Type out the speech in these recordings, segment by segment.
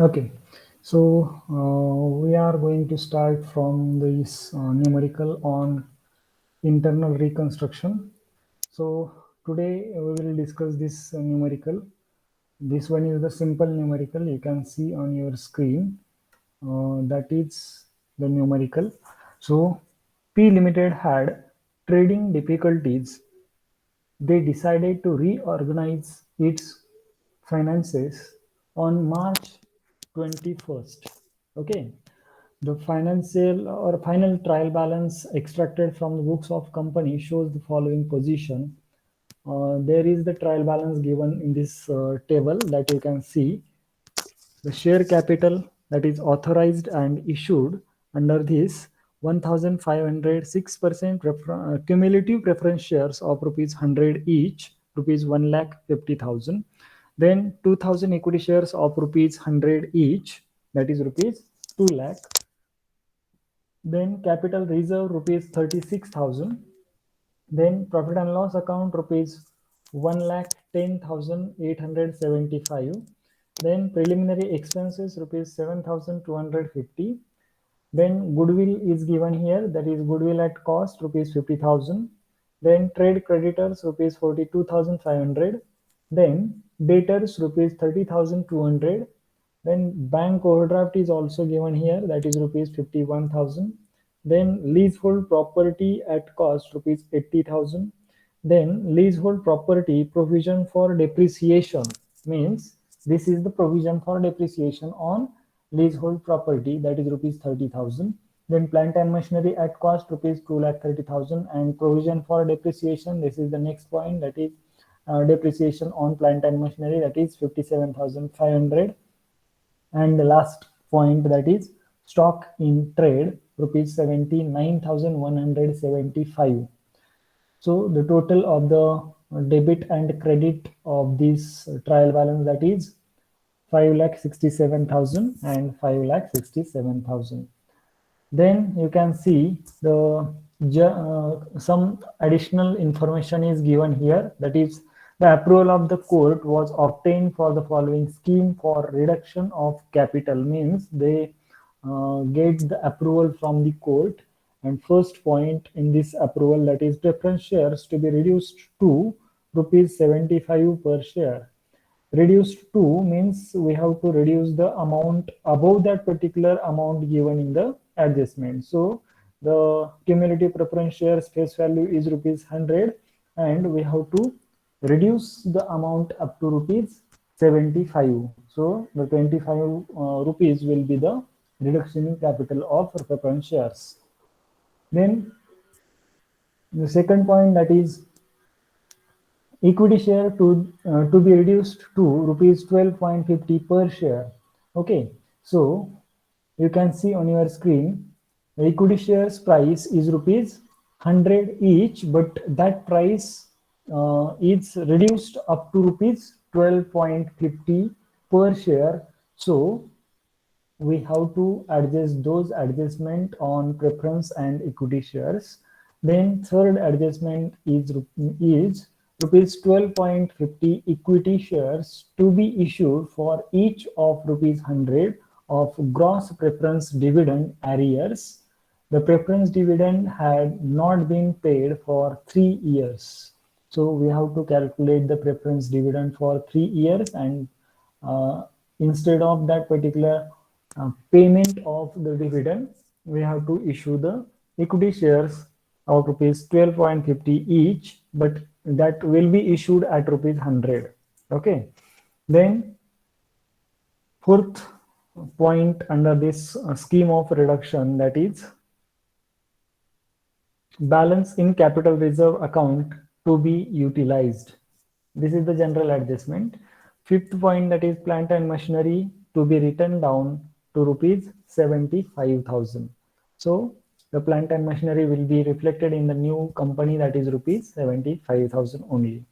Okay, so we are going to start from this numerical on internal reconstruction. So today we will discuss this numerical. This one is the simple numerical you can see on your screen. That is the numerical. So P Limited had trading difficulties. They decided to reorganize its finances on March 21st. Okay, the financial or final trial balance extracted from the books of company shows the following position. There is the trial balance given in this table that you can see. The share capital that is authorized and issued under this 1506% cumulative preference shares of rupees 100 each, rupees 1,50,000. Then 2000 equity shares of rupees 100 each, that is rupees 2 lakh. Then capital reserve rupees 36,000. Then profit and loss account rupees 1,10,875. Then preliminary expenses rupees 7,250. Then goodwill is given here, that is goodwill at cost rupees 50,000. Then trade creditors rupees 42,500. Then debtors rupees 30,200. Then bank overdraft is also given here, that is rupees 51,000. Then leasehold property at cost rupees 80,000. Then leasehold property provision for depreciation means this is the provision for depreciation on leasehold property, that is rupees 30,000. Then plant and machinery at cost rupees 2,30,000 and provision for depreciation. This is the next point, that is depreciation on plant and machinery, that is 57,500. And the last point, that is stock in trade rupees 79,175. So the total of the debit and credit of this trial balance, that is 5,67,000 and 5,67,000. Then you can see the some additional information is given here, that is the approval of the court was obtained for the following scheme for reduction of capital, means they get the approval from the court. And first point in this approval, that is preference shares to be reduced to rupees 75 per share. Reduced to means we have to reduce the amount above that particular amount given in the adjustment. So the cumulative preference shares face value is rupees 100 and we have to reduce the amount up to rupees 75. So the 25 rupees will be the reduction in capital of preference shares. Then the second point, that is equity share to be reduced to rupees 12.50 per share. Okay, so you can see on your screen the equity shares price is rupees 100 each, but that price is reduced up to rupees 12.50 per share. So we have to adjust those adjustment on preference and equity shares. Then third adjustment is rupees 12.50 equity shares to be issued for each of rupees 100 of gross preference dividend arrears. The preference dividend had not been paid for 3 years. So we have to calculate the preference dividend for 3 years, and instead of that particular payment of the dividend, we have to issue the equity shares of rupees 12.50 each, but that will be issued at rupees 100. Okay. Then fourth point under this scheme of reduction, that is balance in capital reserve account to be utilized. This is the general adjustment. Fifth point, that is plant and machinery to be written down to rupees 75,000. So the plant and machinery will be reflected in the new company, that is rupees 75,000 only.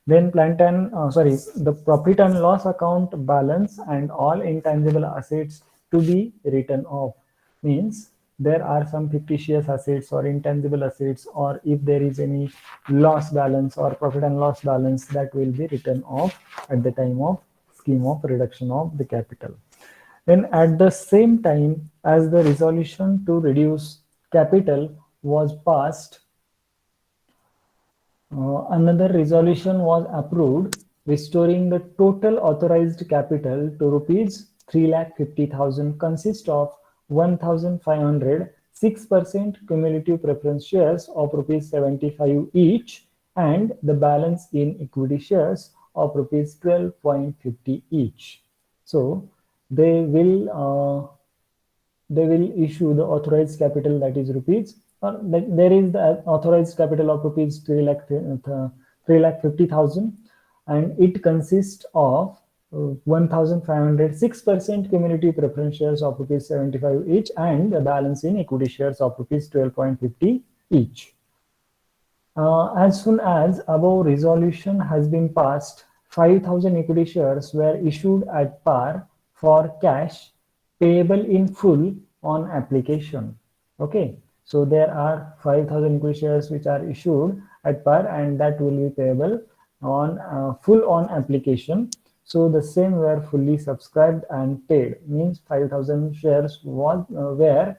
Then the profit and loss account balance and all intangible assets to be written off, means there are some fictitious assets or intangible assets, or if there is any loss balance or profit and loss balance, that will be written off at the time of scheme of reduction of the capital. Then at the same time as the resolution to reduce capital was passed, another resolution was approved restoring the total authorized capital to rupees 3,50,000 consist of 1,500 6% cumulative preference shares of rupees 75 each and the balance in equity shares of rupees 12.50 each. So they will issue the authorized capital, that is rupees, or like there is the authorized capital of rupees 3,50,000 and it consists of 1,500 6% cumulative preference shares of rupees 75 each and the balance in equity shares of rupees 12.50 each. As soon as above resolution has been passed, 5,000 equity shares were issued at par for cash payable in full on application. Okay, so there are 5,000 equity shares which are issued at par and that will be payable on full on application. So the same were fully subscribed and paid, means 5,000 shares were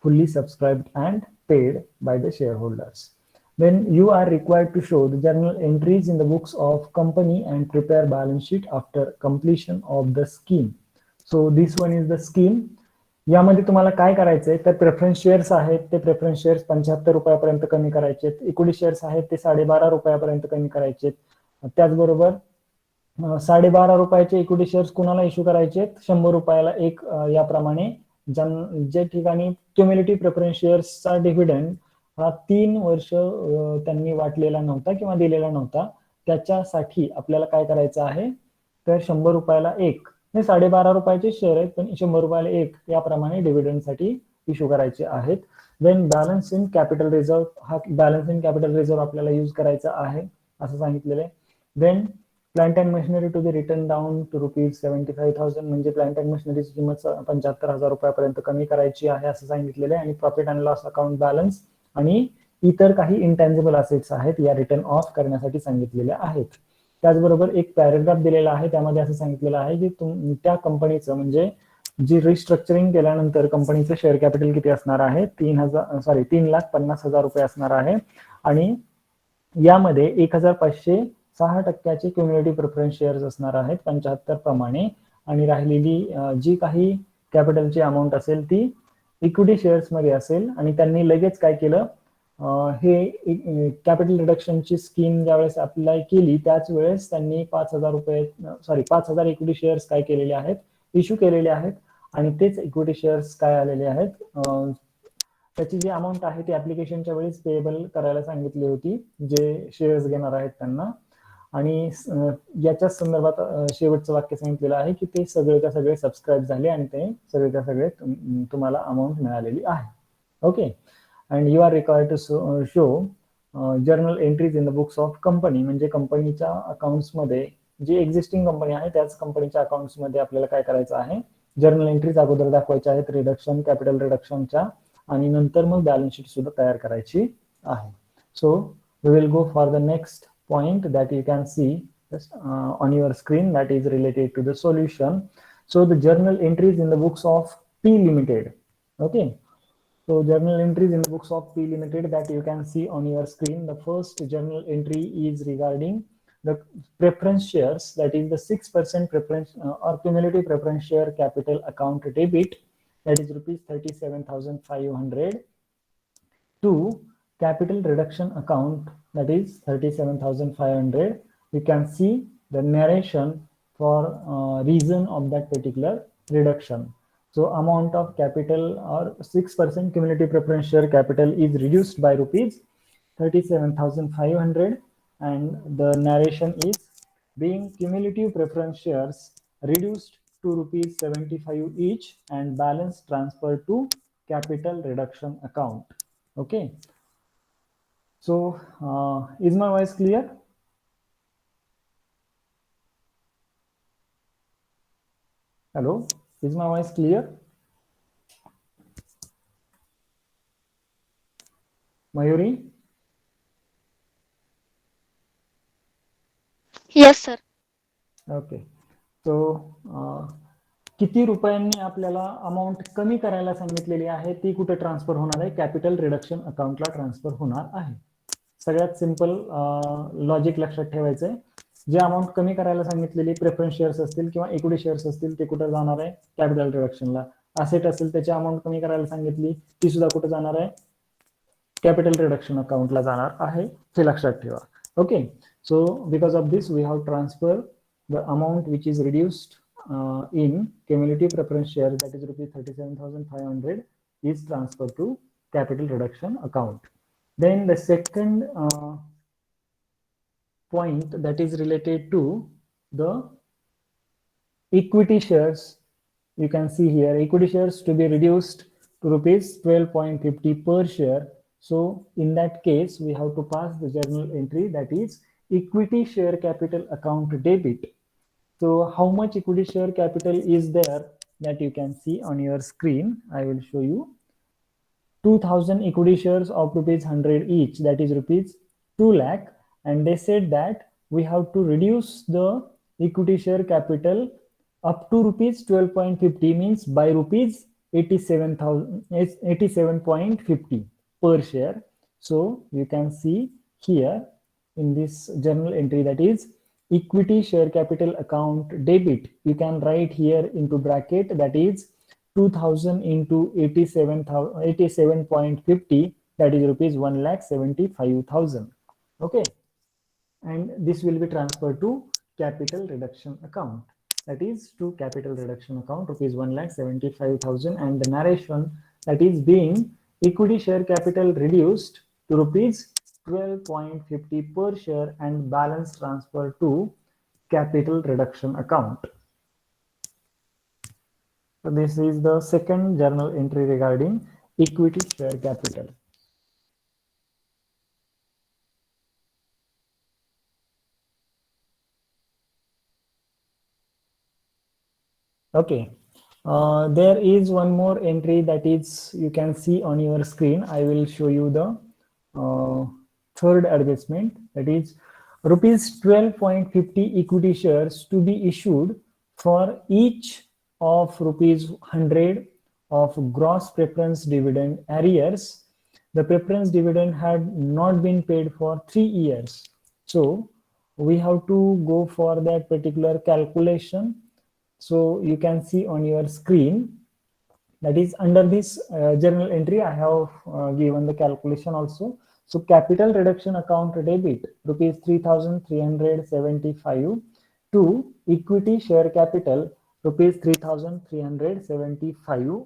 fully subscribed and paid by the shareholders. Then you are required to show the journal entries in the books of company and prepare balance sheet after completion of the scheme. So this one is the scheme. यामध्ये तुम्हाला काय करायचंय तर preference shares आहेत ते preference shares 75 रुपयापर्यंत कमी करायचे, इक्विटी शेअर्स आहेत ते 12.5 रुपयापर्यंत कमी करायचे. त्याचबरोबर 12.5 रुपयाचे इक्विटी शेअर्स कुणाला इश्यू करायचे 100 रुपयाला एक याप्रमाणे जे ठिकाणी क्युम्युलेटिव्ह प्रेफरन्स शेअर्सचा डिव्हिडंड हा 3 वर्ष त्यांनी वाटलेला नव्हता किंवा दिलेला नव्हता त्याच्यासाठी आपल्याला काय करायचं आहे तर 100 रुपयाला एक 12.5 रुपयाचे शेअर आहेत पण 100 रुपयाला एक याप्रमाणे डिव्हिडंडसाठी इश्यू करायचे आहेत. Then balance in capital reserve, हा बॅलन्स इन कॅपिटल रिझर्व्ह आपल्याला यूज करायचा आहे असं सांगितलेलं आहे. Then plant and machinery to be written down to rupees 75,000 म्हणजे प्लांट अँड मशिनरीची किंमत 75,000 रुपयापर्यंत कमी करायची आहे असं सांगितलेलं आहे. आणि profit and loss account balance आणि इतर काही इंटँजिबल असेट्स आहेत या रिटर्न ऑफ करण्यासाठी सांगितलेल्या आहेत. त्याचबरोबर एक पॅराग्राफ दिलेला आहे त्यामध्ये असं सांगितलेलं आहे की त्या कंपनीचं म्हणजे जी रिस्ट्रक्चरिंग केल्यानंतर कंपनीचं शेअर कॅपिटल किती असणार आहे 3,50,000 रुपये असणार आहे आणि यामध्ये 1,506% क्युम्युलेटिव्ह प्रेफरन्स शेअर्स असणार आहेत 75 प्रमाणे आणि राहिलेली जी काही कॅपिटलची अमाऊंट असेल ती इक्विटी शेअर्स मध्ये असेल. आणि त्यांनी लगेच काय केलं हे कॅपिटल रिडक्शनची स्कीम ज्यावेळेस अप्लाय केली त्याच वेळेस त्यांनी 5,000 इक्विटी शेअर्स काय केलेले आहेत इश्यू केलेले आहेत आणि तेच इक्विटी शेअर्स काय आलेले आहेत त्याची जी अमाऊंट आहे ती ऍप्लिकेशनच्या वेळेस पेएबल करायला सांगितली होती जे शेअर्स घेणार आहेत त्यांना. आणि याच्या संदर्भात शेवटचं वाक्य सांगितलेलं आहे की ते सगळेच्या सगळे सबस्क्राईब झाले आणि ते सगळेच्या सगळे तुम्हाला अमाऊंट मिळालेली आहे. Okay, and you are required to show journal entries in the books of company म्हणजे कंपनीच्या अकाउंट्स मध्ये जी एक्झिस्टिंग कंपनी आहे त्याच कंपनीच्या अकाउंट्स मध्ये आपल्याला काय करायचं आहे जर्नल एंट्रीज अगोदर दाखवायच्या आहेत रिडक्शन कॅपिटल रिडक्शनच्या आणि नंतर मग बॅलन्स शीट सुद्धा तयार करायची आहे. So we will go for the next point that you can see on your screen that is related to the solution. So the journal entries in the books of P Limited. Okay, so journal entries in the books of P Limited that you can see on your screen. The first journal entry is regarding the preference shares, that is the 6% preference or cumulative preference share capital account debit, that is rupees 37,500 to capital reduction account, that is 37,500. You can see the narration for reason of that particular reduction. So amount of capital or 6% cumulative preference share capital is reduced by rupees 37,500 and the narration is being cumulative preference shares reduced to rupees 75 each and balance transferred to capital reduction account. Okay, so is my voice clear? Hello, is my voice clear? Mayuri? Yes, sir. Okay, so किती रुपयांनी आपल्याला amount कमी करायला सांगितलेली आहे ती कुठे transfer होणार आहे, कॅपिटल रिडक्शन अकाउंटला ट्रान्सफर होणार आहे. सगळ्यात सिंपल लॉजिक लक्षात ठेवायचंय. जे अमाऊंट कमी करायला सांगितलेली प्रेफरन्स शेअर्स असतील किंवा इक्विटी शेअर्स असतील ते कुठे जाणार आहे, कॅपिटल रिडक्शनला. असेट असेल त्याची अमाऊंट कमी करायला सांगितली ती सुद्धा कुठे जाणार आहे, कॅपिटल रिडक्शन अकाउंटला जाणार आहे, हे लक्षात ठेवा. Okay, so because of this we have transfer the amount which is reduced in cumulative preference shares, that is rupees 37,500 is transferred to capital reduction account. Then the second point that is related to the equity shares. You can see here equity shares to be reduced to rupees 12.50 per share. So in that case we have to pass the journal entry, that is equity share capital account debit. So how much equity share capital is there, that you can see on your screen. I will show you. 2000 equity shares of rupees 100 each, that is rupees 2 lakh, and they said that we have to reduce the equity share capital up to rupees 12.50, means by rupees 87.50 per share. So you can see here in this journal entry, that is equity share capital account debit. You can write here into bracket, that is 2000 into 87.50, that is rupees 1,75,000. Okay, and this will be transferred to capital reduction account, that is to capital reduction account rupees 1,75,000, and the narration, that is being equity share capital reduced to rupees 12.50 per share and balance transferred to capital reduction account. So this is the second journal entry regarding equity share capital. Okay, there is one more entry that is, you can see on your screen. I will show you the third adjustment, that is rupees 12.50 equity shares to be issued for each of rupees 100 of gross preference dividend arrears. The preference dividend had not been paid for 3 years. So we have to go for that particular calculation. So you can see on your screen, that is under this journal entry, I have given the calculation also. So capital reduction account debit rupees 3,375 to equity share capital rupees 3,375.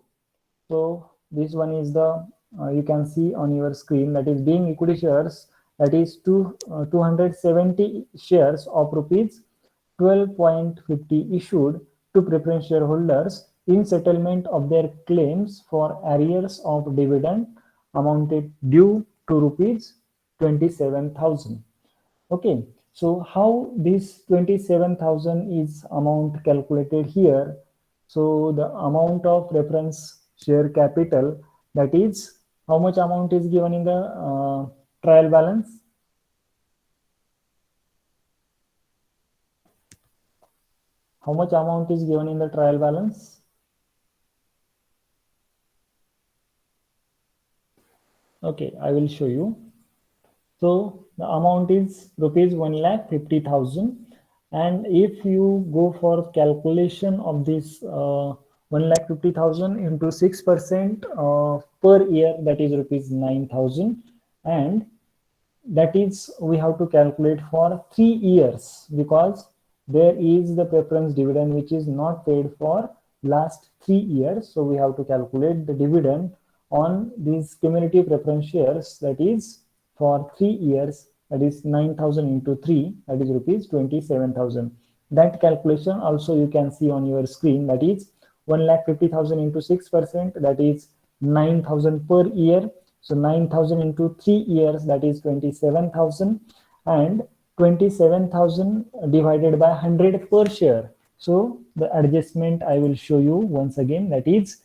So this one is the you can see on your screen, that is being equity shares, that is 270 shares of rupees 12.50 issued to preference shareholders in settlement of their claims for arrears of dividend amounted due to rupees 27,000. Okay, so how this 27,000 is amount calculated here? So the amount of preference share capital, that is how much amount is given in the trial balance. How much amount is given in the trial balance? Okay, I will show you. So the amount is rupees 1,50,000, and if you go for calculation of this 1,50,000 into 6% per year, that is rupees 9,000, and that is we have to calculate for 3 years, because there is the preference dividend which is not paid for last 3 years. So we have to calculate the dividend on these cumulative preference shares, that is for 3 years, that is 9,000 into 3, that is rupees 27,000. That calculation also you can see on your screen, that is 1,50,000 into 6%, that is 9,000 per year. So 9,000 into 3 years, that is 27,000, and 27,000 divided by 100 per share. So the adjustment I will show you once again, that is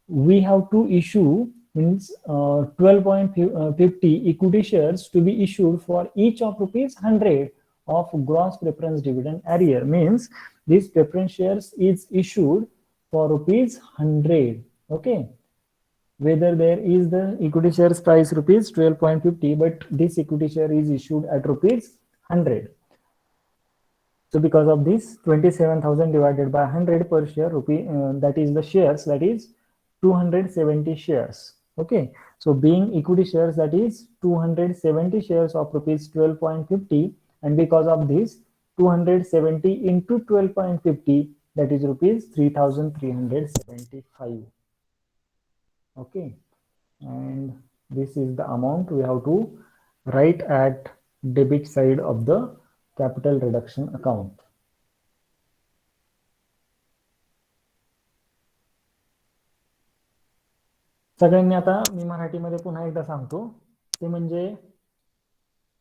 we have to issue, means 12.50 equity shares to be issued for each of rupees 100 of gross preference dividend arrear. Means this preference shares is issued for rupees 100. Okay, whether there is the equity shares price rupees 12.50, but this equity share is issued at rupees 100. So because of this, 27,000 divided by 100 per share rupee, that is the shares, that is 270 shares. Okay, so being equity shares, that is 270 shares of rupees 12.50, and because of this, 270 into 12.50, that is rupees 3,375. Okay, and this is the amount we have to write at debit side of the capital reduction account. सगळ्यांनी आता मी मराठीमध्ये पुन्हा एकदा सांगतो, ते म्हणजे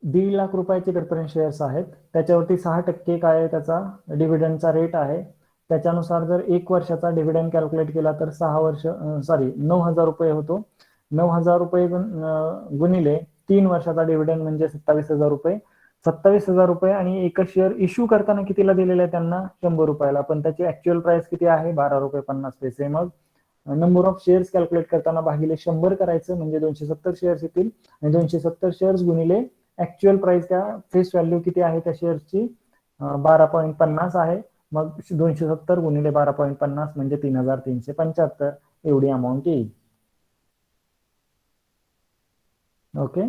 1.5 लाख रुपयाचे preference shares आहेत, त्याच्यावरती 6% काय आहे त्याचा डिव्हिडंडचा रेट आहे. त्याच्यानुसार जर 1 वर्षाचा डिव्हिडंड कॅल्क्युलेट केला तर 9,000 रुपये होतो. 9,000 रुपये गुणिले 3 वर्षाचा डिव्हिडंड म्हणजे 27,000 रुपये. 27,000 रुपये आणि एक शेअर इश्यू करताना कितीला दिलेलं आहे त्यांना? 100 रुपयाला, पण त्याची ऍक्च्युअल प्राइस किती आहे? 12 रुपये 50 पैसे. मग नंबर ऑफ शेअर्स कॅल्क्युलेट करताना भागिले 100 करायचं म्हणजे 270 शेअर्स येतील, आणि 270 शेअर्स गुणिले ऍक्च्युअल प्राइस त्या फेस व्हॅल्यू किती आहे त्या शेअर्सची? 12.50 आहे. मग 270 गुणिले 12.50 म्हणजे 3,375 एवढी अमाऊंट येईल. Okay,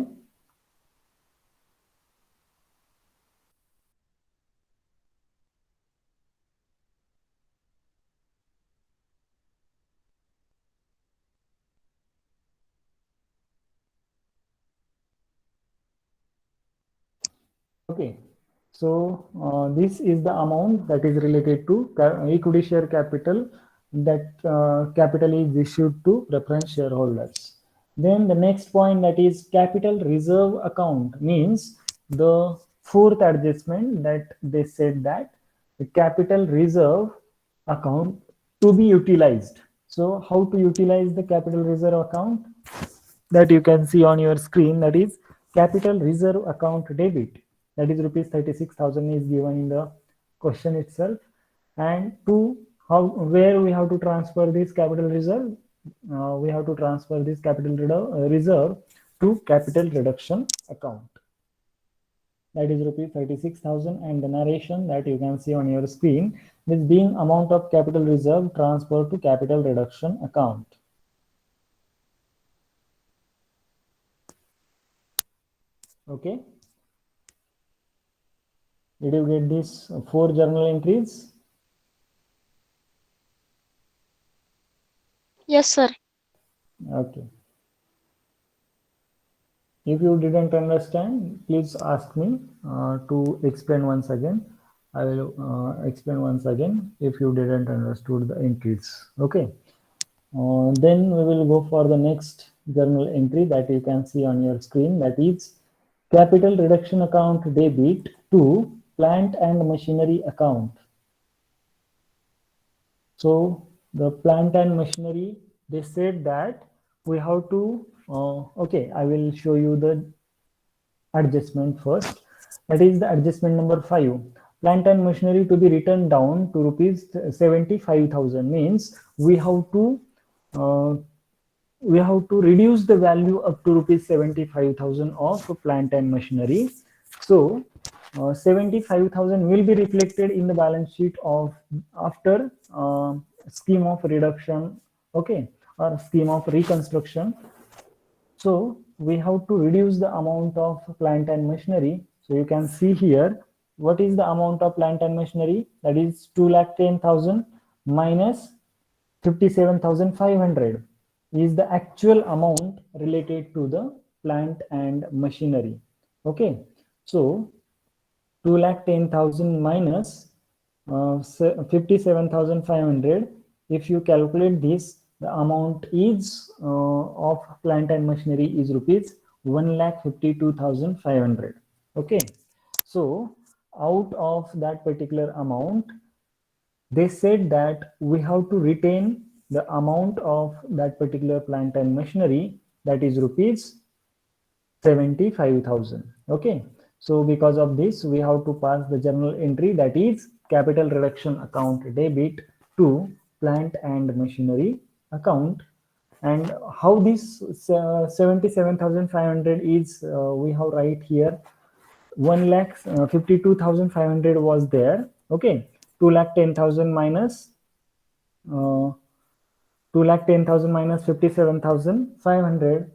okay, so this is the amount that is related to equity share capital, that capital is issued to preference shareholders. Then the next point, that is capital reserve account, means the fourth adjustment that they said that the capital reserve account to be utilized. So how to utilize the capital reserve account? That you can see on your screen, that is capital reserve account debit, that is rupees 36,000 is given in the question itself. And to where we have to transfer this capital reserve? We have to transfer this capital reserve to capital reduction account, that is rupees 36,000, and the narration that you can see on your screen, this being amount of capital reserve transferred to capital reduction account. Okay, did you get these 4 journal entries? Yes, sir. Okay. If you didn't understand, please ask me to explain once again. I will explain once again if you didn't understood the entries. Okay. Then we will go for the next journal entry that you can see on your screen, that is capital reduction account debit to plant and machinery account. So the plant and machinery, they said that we have to, okay, I will show you the adjustment first. That is the adjustment number 5. Plant and machinery to be written down to rupees 75,000, means we have to reduce the value up to rupees 75,000 of plant and machinery. So 75,000 will be reflected in the balance sheet of after scheme of reduction, okay, or scheme of reconstruction. So we have to reduce the amount of plant and machinery. So you can see here, what is the amount of plant and machinery? That is 2,10,000 minus 57,500 is the actual amount related to the plant and machinery. Okay, so 2,10,000 minus 57,500. If you calculate this, the amount is of plant and machinery is rupees 1,52,500. Okay, so out of that particular amount, they said that we have to retain the amount of that particular plant and machinery, that is rupees 75,000. Okay, so because of this, we have to pass the journal entry, that is capital reduction account debit to plant and machinery account. And how this 77,500 is, we have right here 1,52,500 was there. Okay, 2,10,000 minus 2,10,000 minus 57,500.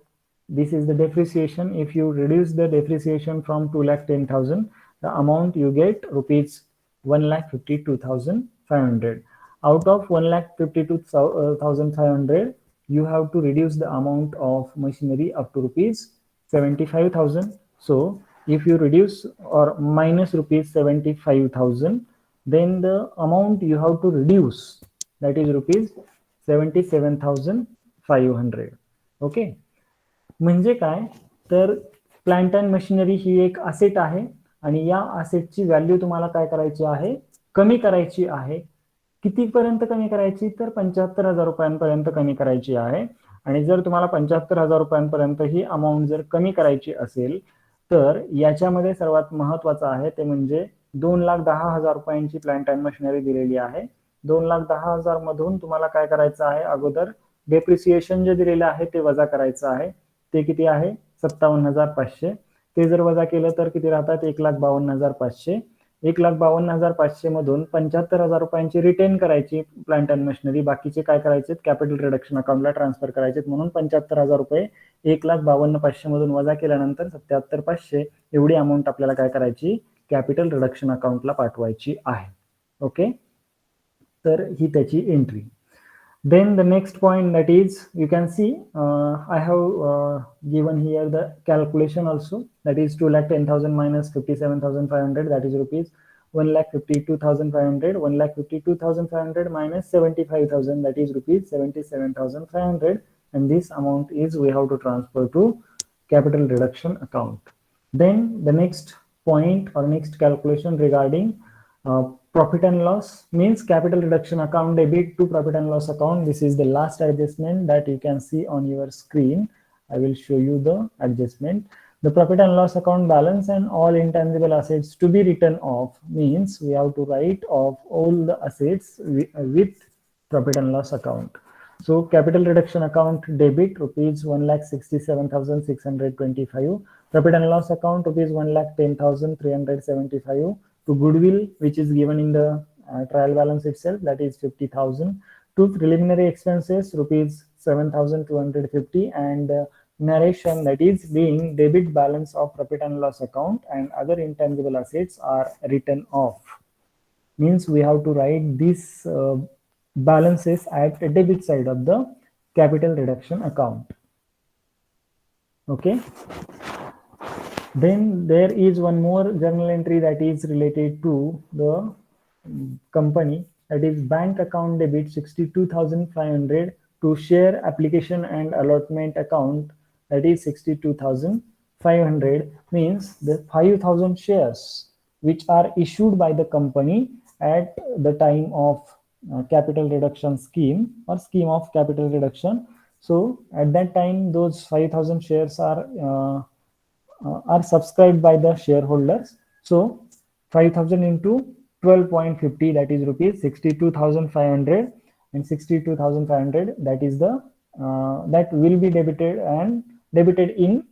This is the depreciation. If you reduce the depreciation from 2,10,000, the amount you get rupees 1,52,500. Out of 1,52,500, you have to reduce the amount of machinery up to rupees 75,000. So if you reduce or minus rupees 75,000, then the amount you have to reduce, that is rupees 77,500. Okay, म्हणजे काय तर plant and machinery ही एक asset आहे आणि या असेटची value तुम्हाला काय करायची आहे, कमी करायची आहे. कितीपर्यंत कमी करायची, तर 75,000 रुपयांपर्यंत कमी करायची आहे. आणि जर तुम्हाला 75,000 रुपयांपर्यंत ही अमाऊंट जर कमी करायची असेल तर याच्यामध्ये सर्वात महत्वाचं आहे ते म्हणजे 2,10,000 रुपयांची प्लांट अँड मशिनरी दिलेली आहे. 2,10,000 मधून तुम्हाला काय करायचं आहे, अगोदर डेप्रिसिएशन जे दिलेलं आहे ते वजा करायचं आहे. ते किती आहे, 57,500. ते जर वजा केलं तर किती राहतात, 1,52,500. 1,52,500 मधून 75,000 रुपयांची रिटेन करायची प्लांट अँड मशिनरी, बाकीचे काय करायचे, कॅपिटल रिडक्शन अकाउंटला ट्रान्सफर करायचे. म्हणून 75,000 रुपये 1,52,500 मधून वजा केल्यानंतर 77,500 एवढी अमाऊंट आपल्याला काय करायची, कॅपिटल रिडक्शन अकाउंटला पाठवायची आहे. ओके, तर ही त्याची entry. Then the next point, that is, you can see I have given here the calculation also, that is 2,10,000 minus 57,500, that is rupees 1,52,500. 1,52,500 minus 75,000, that is rupees 77,500, and this amount is we have to transfer to capital reduction account. Then the next point or next calculation regarding profit and loss means capital reduction account debit to profit and loss account. This is the last adjustment that you can see on your screen. I will show you the adjustment. The profit and loss account balance and all intangible assets to be written off means we have to write off all the assets with profit and loss account. So capital reduction account debit rupees 1,67,625. Profit and loss account rupees 1,10,375. To goodwill, which is given in the trial balance itself, that is 50,000. To preliminary expenses rupees 7,250, and narration, that is being debit balance of profit and loss account and other intangible assets are written off. Means we have to write these balances at the debit side of the capital reduction account. Okay. Then there is one more journal entry that is related to the company, that is bank account debit 62,500 to share application and allotment account, that is 62,500. means the 5,000 shares which are issued by the company at the time of capital reduction scheme or scheme of capital reduction. So at that time those 5,000 shares are subscribed by the shareholders. So 5,000 into 12.50, that is rupees 62,500, and 62,500, that is the that will be debited in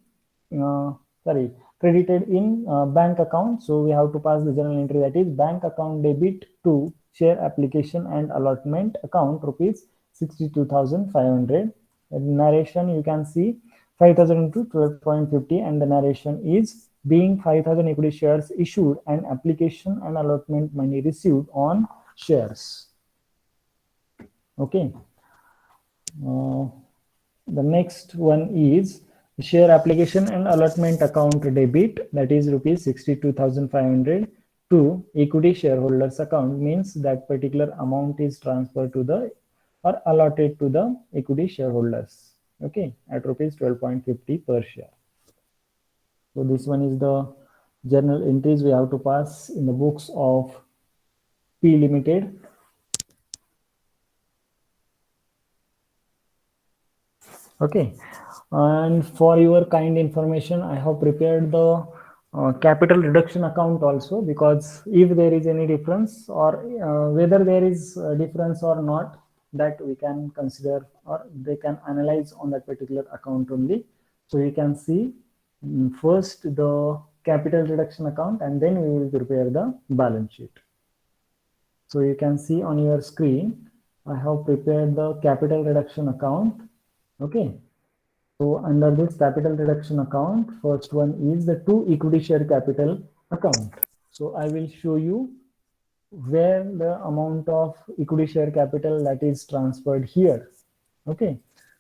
credited in bank account. So we have to pass the journal entry, that is bank account debit to share application and allotment account rupees 62,500. Narration, you can see 5,000 into 12.50, and the narration is being 5,000 equity shares issued and application and allotment money received on shares. Okay. The next one is share application and allotment account debit, that is rupees 62,500 to equity shareholders account, means that particular amount is transferred to the or allotted to the equity shareholders. Okay, at rupees 12.50 per share. So this one is the journal entries we have to pass in the books of P Limited. Okay, and for your kind information, I have prepared the capital reduction account also, because if there is any difference or whether there is a difference or not, that we can consider, or they can analyze on that particular account only. So you can see first the capital reduction account, and then we will prepare the balance sheet. So you can see on your screen, I have prepared the capital reduction account. Okay. So under this capital reduction account, first one is the 2 equity share capital account. So I will show you where the amount of equity share capital that is transferred here. Okay.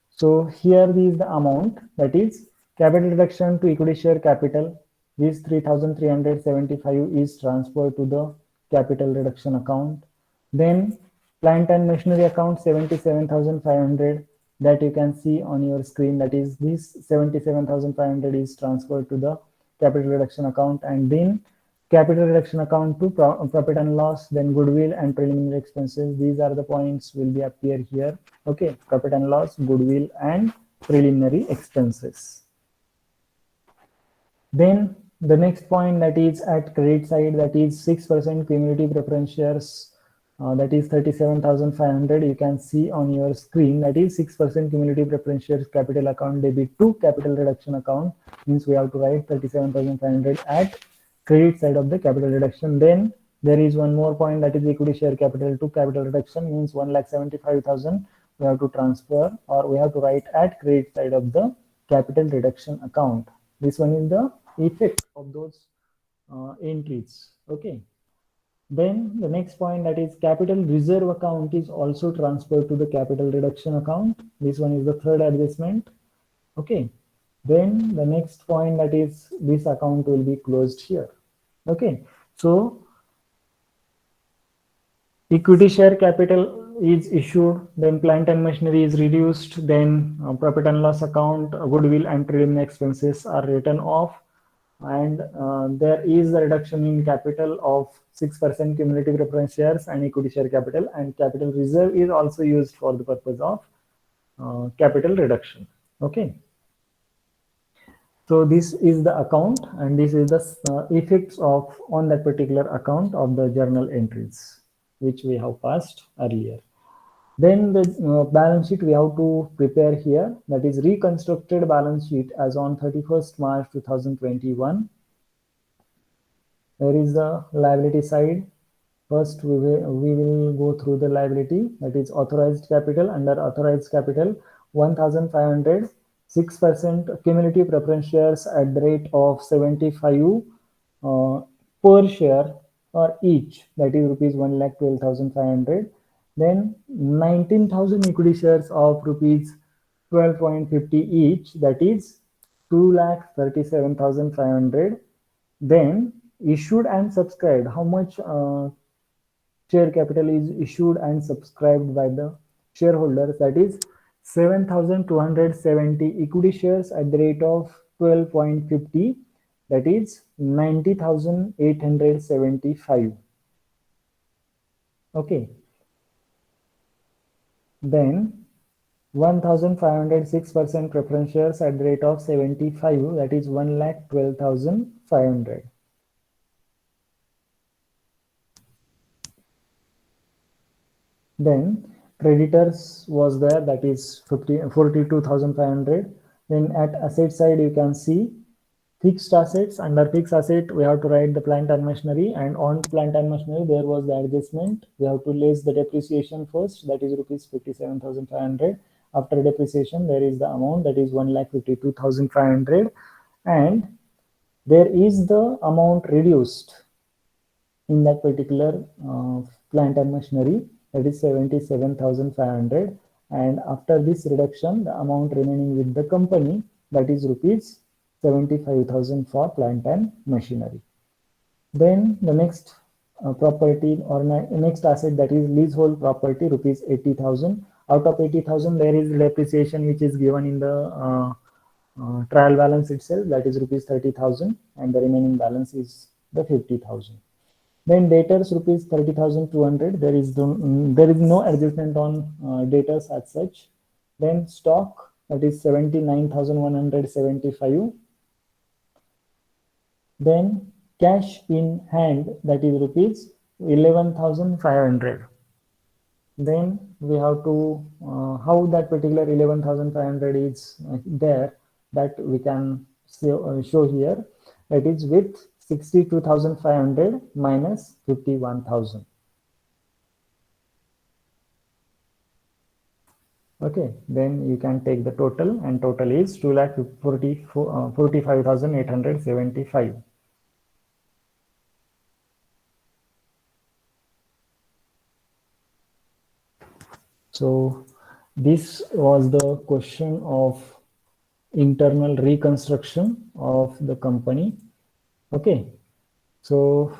So here is the amount, that is capital reduction to equity share capital. This 3,375 is transferred to the capital reduction account. Then plant and machinery account 77,500, that you can see on your screen, that is this 77,500 is transferred to the capital reduction account. And then capital reduction account to profit and loss, then goodwill and preliminary expenses. These are the points will be appear here. Okay, profit and loss, goodwill and preliminary expenses. Then the next point, that is at credit side, that is 6% cumulative preference shares, that is 37,500. You can see on your screen, that is 6% cumulative preference shares capital account debit to capital reduction account, means we have to write 37,500 at credit side of the capital reduction. Then there is one more point, that is equity share capital to capital reduction, means 1,75,000 we have to transfer, or we have to write at credit side of the capital reduction account. This one is the effect of those entries. Okay. Then the next point, that is capital reserve account, is also transferred to the capital reduction account. This one is the third adjustment. Okay. Then the next point, that is this account will be closed here. Okay. So equity share capital is issued, then plant and machinery is reduced, then profit and loss account, goodwill and preliminary expenses are written off, and there is a reduction in capital of 6% cumulative preference shares and equity share capital, and capital reserve is also used for the purpose of capital reduction. Okay. So this is the account, and this is the effects of on that particular account of the journal entries which we have passed earlier. Then the balance sheet we have to prepare here, that is reconstructed balance sheet as on 31st March 2021. There is the liability side. First we will go through the liability, that is authorized capital. Under authorized capital, 1,500, 6% cumulative preference shares at the rate of 75 per share or each, that is rupees 1,12,500. Then 19,000 equity shares of rupees 12.50 each, that is 2,37,500. Then issued and subscribed, how much share capital is issued and subscribed by the shareholders, that is 7,270 equity shares at the rate of 12.50, that is 90,875. Okay. Then 1,506% preference shares at the rate of 75, that is 1,12,500. Then creditors was there, that is 42,500. Then at asset side you can see fixed assets. Under fixed asset we have to write the plant and machinery, and on plant and machinery there was the adjustment. We have to less the depreciation first, that is rupees 57,500. After depreciation there is the amount, that is 1,52,500, and there is the amount reduced in that particular plant and machinery, that is 77,500. And after this reduction, the amount remaining with the company, that is rupees 75,000 for plant and machinery. Then the next property or next asset, that is leasehold property, rupees 80,000. Out of 80,000 there is depreciation which is given in the trial balance itself, that is rupees 30,000, and the remaining balance is the 50,000. Then debtors rupees 30,200. There is no adjustment on debtors as such. Then stock, that is 79,175. Then cash in hand, that is rupees 11,500. then we have to how that particular 11,500 is there, that we can show here. That is with 62,500 minus 51,000. Okay, then you can take the total, and total is 2,45,875. So this was the question of internal reconstruction of the company. Okay, so